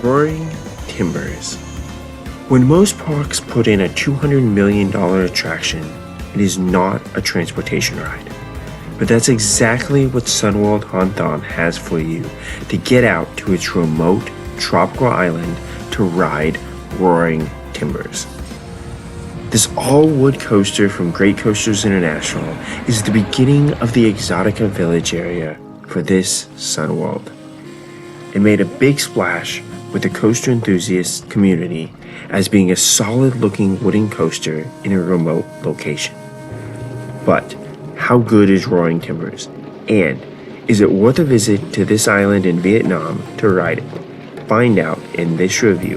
Roaring Timbers. When most parks put in a $200 million attraction, it is not a transportation ride. But that's exactly what SunWorld Hon Thom has for you to get out to its remote tropical island to ride Roaring Timbers. This all-wood coaster from Great Coasters International is the beginning of the Exotica Village area for this SunWorld. It made a big splash with the coaster enthusiast community as being a solid-looking wooden coaster in a remote location. But how good is Roaring Timbers? And is it worth a visit to this island in Vietnam to ride it? Find out in this review.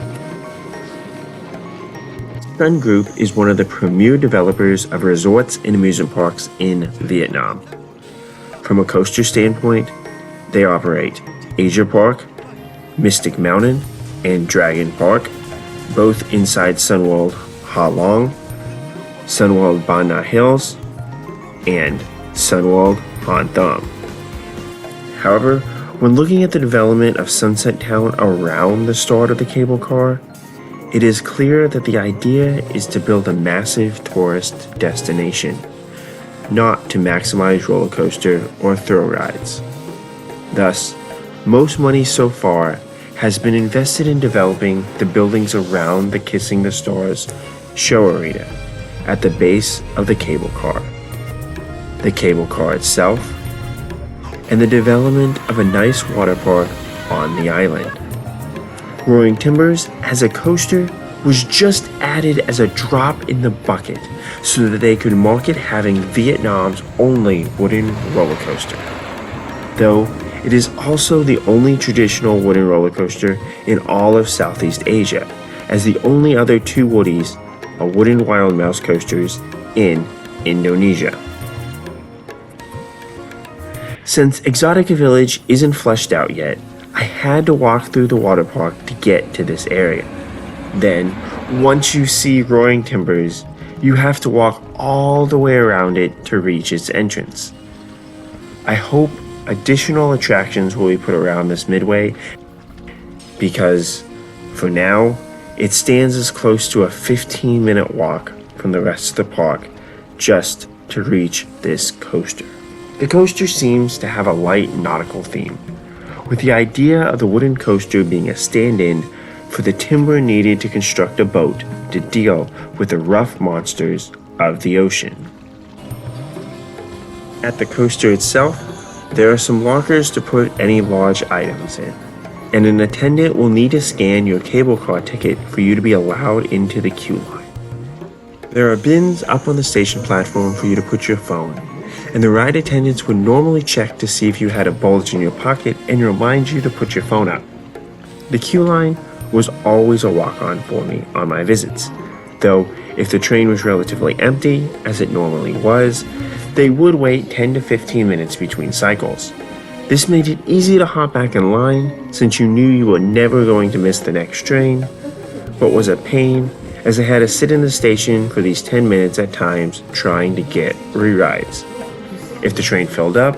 SunGroup is one of the premier developers of resorts and amusement parks in Vietnam. From a coaster standpoint, they operate Asia Park, Mystic Mountain, and Dragon Park, both inside SunWorld Ha Long, SunWorld Ban Na Hills, and SunWorld Hon Thom. However, when looking at the development of Sunset Town around the start of the cable car, it is clear that the idea is to build a massive tourist destination, not to maximize roller coaster or thrill rides. Thus, most money so far has been invested in developing the buildings around the Kissing the Stars show arena at the base of the cable car, the cable car itself, and the development of a nice water park on the island. Roaring Timbers as a coaster was just added as a drop in the bucket so that they could market having Vietnam's only wooden roller coaster. Though it is also the only traditional wooden roller coaster in all of Southeast Asia, as the only other two woodies are wooden wild mouse coasters in Indonesia. Since Exotica Village isn't fleshed out yet, I had to walk through the water park to get to this area. Then, once you see Roaring Timbers, you have to walk all the way around it to reach its entrance. I hope additional attractions will be put around this midway because, for now, it stands as close to a 15-minute walk from the rest of the park just to reach this coaster. The coaster seems to have a light nautical theme, with the idea of the wooden coaster being a stand-in for the timber needed to construct a boat to deal with the rough monsters of the ocean. At the coaster itself, there are some lockers to put any large items in, and an attendant will need to scan your cable car ticket for you to be allowed into the queue line. There are bins up on the station platform for you to put your phone, and the ride attendants would normally check to see if you had a bulge in your pocket and remind you to put your phone up. The queue line was always a walk-on for me on my visits, though if the train was relatively empty, as it normally was, they would wait 10 to 15 minutes between cycles. This made it easy to hop back in line since you knew you were never going to miss the next train, but was a pain as I had to sit in the station for these 10 minutes at times trying to get re-rides. If the train filled up,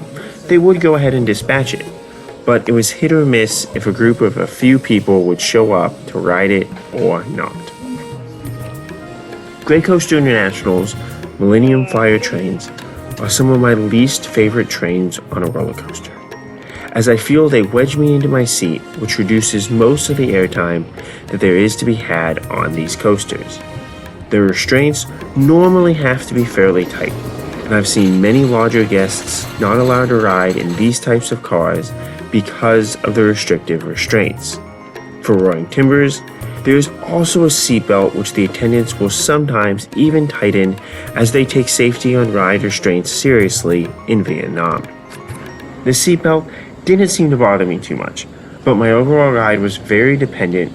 they would go ahead and dispatch it, but it was hit or miss if a group of a few people would show up to ride it or not. Great Coaster International's Millennium Flyer trains are some of my least favorite trains on a roller coaster, as I feel they wedge me into my seat, which reduces most of the airtime that there is to be had on these coasters. The restraints normally have to be fairly tight, and I've seen many larger guests not allowed to ride in these types of cars because of the restrictive restraints. For Roaring Timbers, there is also a seatbelt which the attendants will sometimes even tighten as they take safety on ride restraints seriously in Vietnam. The seatbelt didn't seem to bother me too much, but my overall ride was very dependent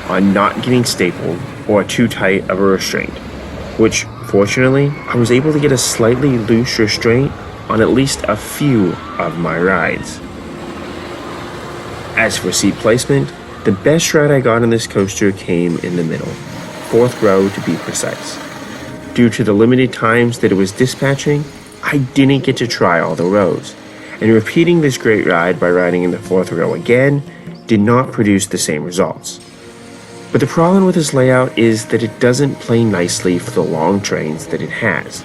on not getting stapled or too tight of a restraint, which fortunately I was able to get a slightly loose restraint on at least a few of my rides. As for seat placement, the best ride I got on this coaster came in the middle, 4th row to be precise. Due to the limited times that it was dispatching, I didn't get to try all the rows, and repeating this great ride by riding in the 4th row again did not produce the same results. But the problem with this layout is that it doesn't play nicely for the long trains that it has.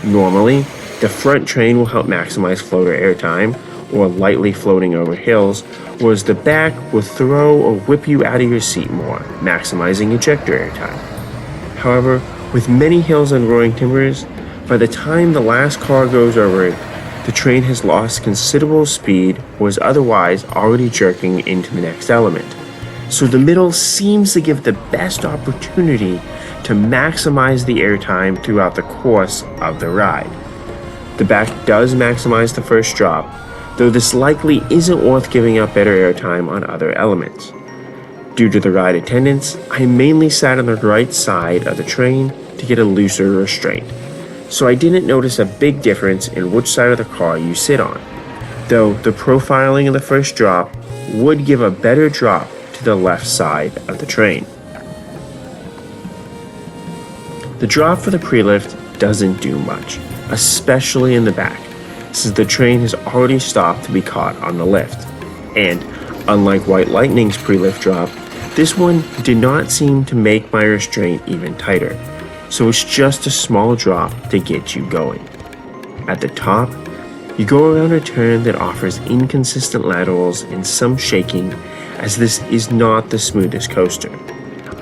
Normally, the front train will help maximize floater airtime or lightly floating over hills, whereas the back will throw or whip you out of your seat more, maximizing ejector airtime. However, with many hills and growing timbers, by the time the last car goes over it, the train has lost considerable speed or is otherwise already jerking into the next element. So the middle seems to give the best opportunity to maximize the airtime throughout the course of the ride. The back does maximize the first drop, though this likely isn't worth giving up better airtime on other elements. Due to the ride attendance, I mainly sat on the right side of the train to get a looser restraint, so I didn't notice a big difference in which side of the car you sit on, though the profiling of the first drop would give a better drop to the left side of the train. The drop for the pre-lift doesn't do much, especially in the back, since the train has already stopped to be caught on the lift. And, unlike White Lightning's pre-lift drop, this one did not seem to make my restraint even tighter, so it's just a small drop to get you going. At the top, you go around a turn that offers inconsistent laterals and some shaking, as this is not the smoothest coaster.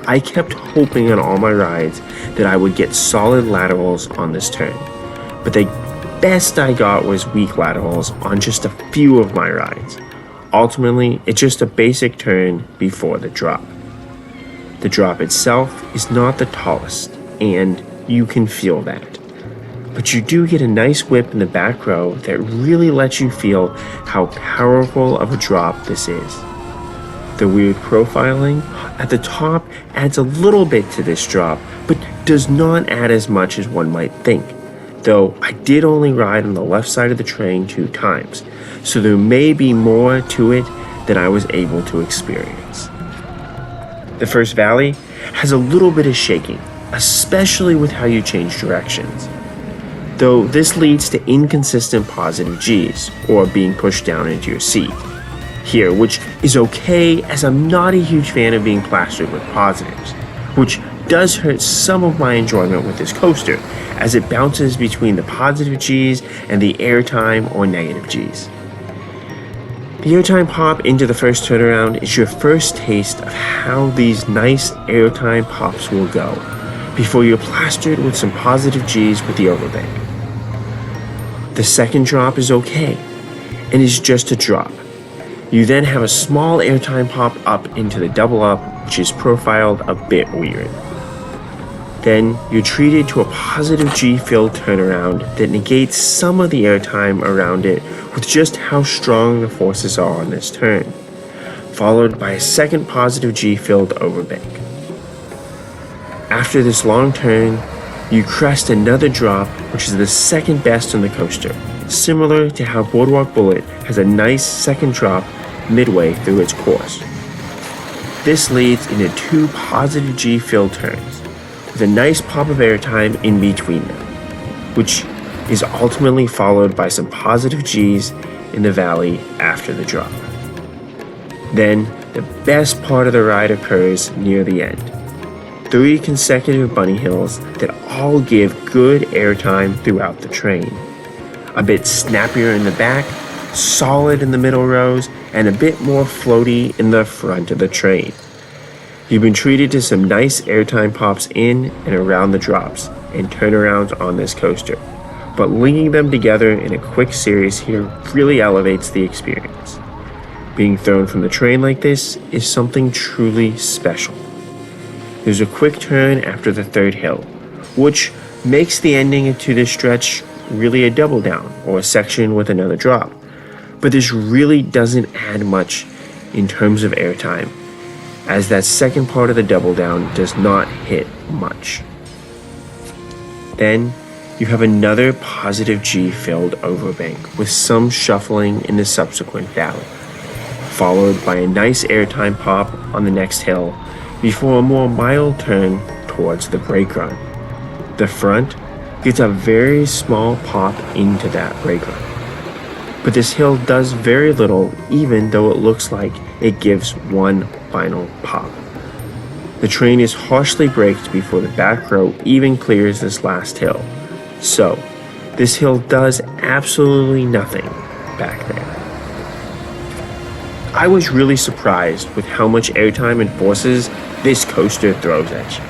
I kept hoping on all my rides that I would get solid laterals on this turn, but the best I got was weak laterals on just a few of my rides. Ultimately, it's just a basic turn before the drop. The drop itself is not the tallest, and you can feel that. But you do get a nice whip in the back row that really lets you feel how powerful of a drop this is. The weird profiling at the top adds a little bit to this drop, but does not add as much as one might think, though I did only ride on the left side of the train 2 times, so there may be more to it than I was able to experience. The first valley has a little bit of shaking, especially with how you change directions, though this leads to inconsistent positive G's, or being pushed down into your seat here, which is okay, as I'm not a huge fan of being plastered with positives, which does hurt some of my enjoyment with this coaster, as it bounces between the positive G's and the airtime or negative G's. The airtime pop into the first turnaround is your first taste of how these nice airtime pops will go, before you're plastered with some positive G's with the overbank. The second drop is okay, and is just a drop. You then have a small airtime pop up into the double up, which is profiled a bit weird. Then you're treated to a positive G-filled turnaround that negates some of the airtime around it with just how strong the forces are on this turn, followed by a second positive G-filled overbank. After this long turn, you crest another drop, which is the second best on the coaster, similar to how Boardwalk Bullet has a nice second drop midway through its course. This leads into 2 positive G-filled turns, with a nice pop of airtime in between them, which is ultimately followed by some positive G's in the valley after the drop. Then, the best part of the ride occurs near the end. 3 consecutive bunny hills that all give good airtime throughout the train. A bit snappier in the back, solid in the middle rows, and a bit more floaty in the front of the train. You've been treated to some nice airtime pops in and around the drops and turnarounds on this coaster, but linking them together in a quick series here really elevates the experience. Being thrown from the train like this is something truly special. There's a quick turn after the 3rd hill, which makes the ending to this stretch really a double down, or a section with another drop. But this really doesn't add much in terms of airtime, as that second part of the double down does not hit much. Then you have another positive G-filled overbank with some shuffling in the subsequent valley, followed by a nice airtime pop on the next hill before a more mild turn towards the brake run. The front gets a very small pop into that brake run, but this hill does very little, even though it looks like it gives one final pop. The train is harshly braked before the back row even clears this last hill. So, this hill does absolutely nothing back there. I was really surprised with how much airtime and forces this coaster throws at you.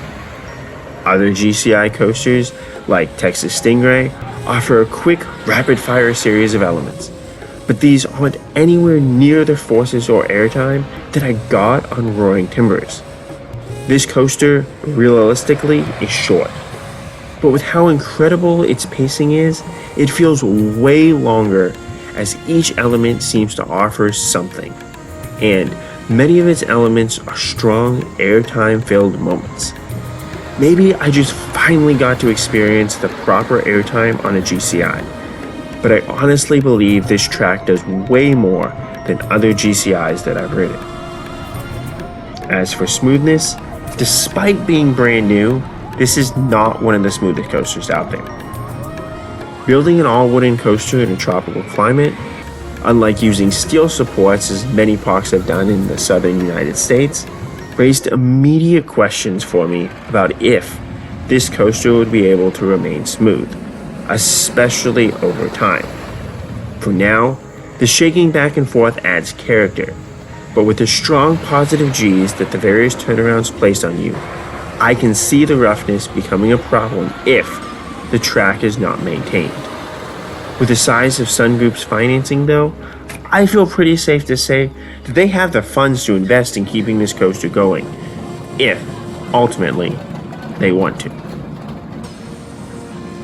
Other GCI coasters, like Texas Stingray, offer a quick, rapid-fire series of elements, but these aren't anywhere near the forces or airtime that I got on Roaring Timbers. This coaster, realistically, is short, but with how incredible its pacing is, it feels way longer as each element seems to offer something, and many of its elements are strong, airtime-filled moments. Maybe I just finally got to experience the proper airtime on a GCI, but I honestly believe this track does way more than other GCIs that I've ridden. As for smoothness, despite being brand new, this is not one of the smoothest coasters out there. Building an all-wooden coaster in a tropical climate, unlike using steel supports as many parks have done in the southern United States, raised immediate questions for me about if this coaster would be able to remain smooth, especially over time. For now, the shaking back and forth adds character, but with the strong positive G's that the various turnarounds place on you, I can see the roughness becoming a problem if the track is not maintained. With the size of SunGroup's financing though, I feel pretty safe to say that they have the funds to invest in keeping this coaster going, if, ultimately, they want to.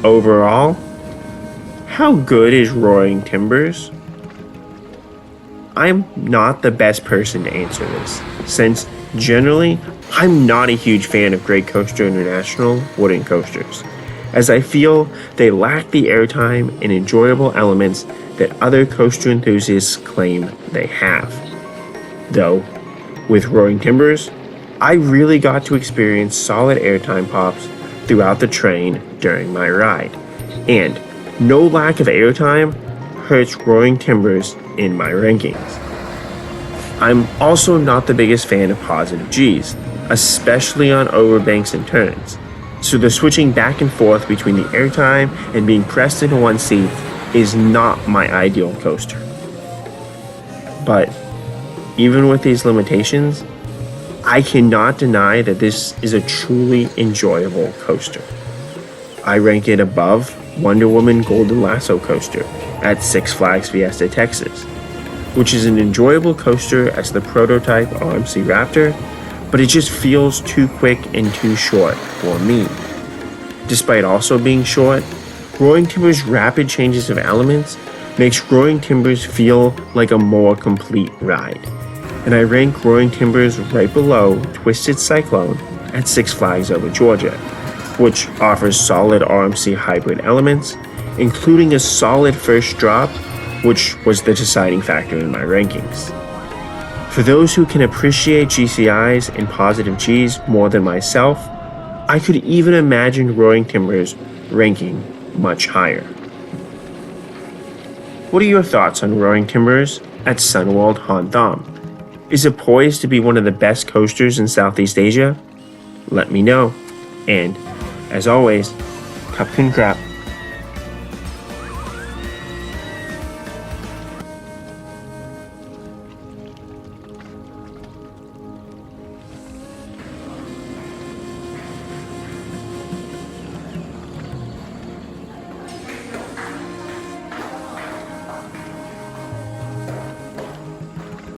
Overall, how good is Roaring Timbers? I'm not the best person to answer this, since generally, I'm not a huge fan of Great Coaster International wooden coasters, as I feel they lack the airtime and enjoyable elements that other coaster enthusiasts claim they have. Though, with Roaring Timbers, I really got to experience solid airtime pops throughout the train during my ride, and no lack of airtime hurts Roaring Timbers in my rankings. I'm also not the biggest fan of positive G's, especially on overbanks and turns, so the switching back and forth between the airtime and being pressed into one seat is not my ideal coaster. But even with these limitations, I cannot deny that this is a truly enjoyable coaster. I rank it above Wonder Woman Golden Lasso coaster at Six Flags Fiesta Texas, which is an enjoyable coaster as the prototype RMC Raptor, but it just feels too quick and too short for me. Despite also being short, Roaring Timbers' rapid changes of elements makes Roaring Timbers feel like a more complete ride, and I rank Roaring Timbers right below Twisted Cyclone at Six Flags Over Georgia, which offers solid RMC hybrid elements, including a solid first drop, which was the deciding factor in my rankings. For those who can appreciate GCIs and positive Gs more than myself, I could even imagine Roaring Timbers ranking much higher. What are your thoughts on Roaring Timbers at SunWorld Hon Thom? Is it poised to be one of the best coasters in Southeast Asia? Let me know. And, as always, Cup Kun Crap.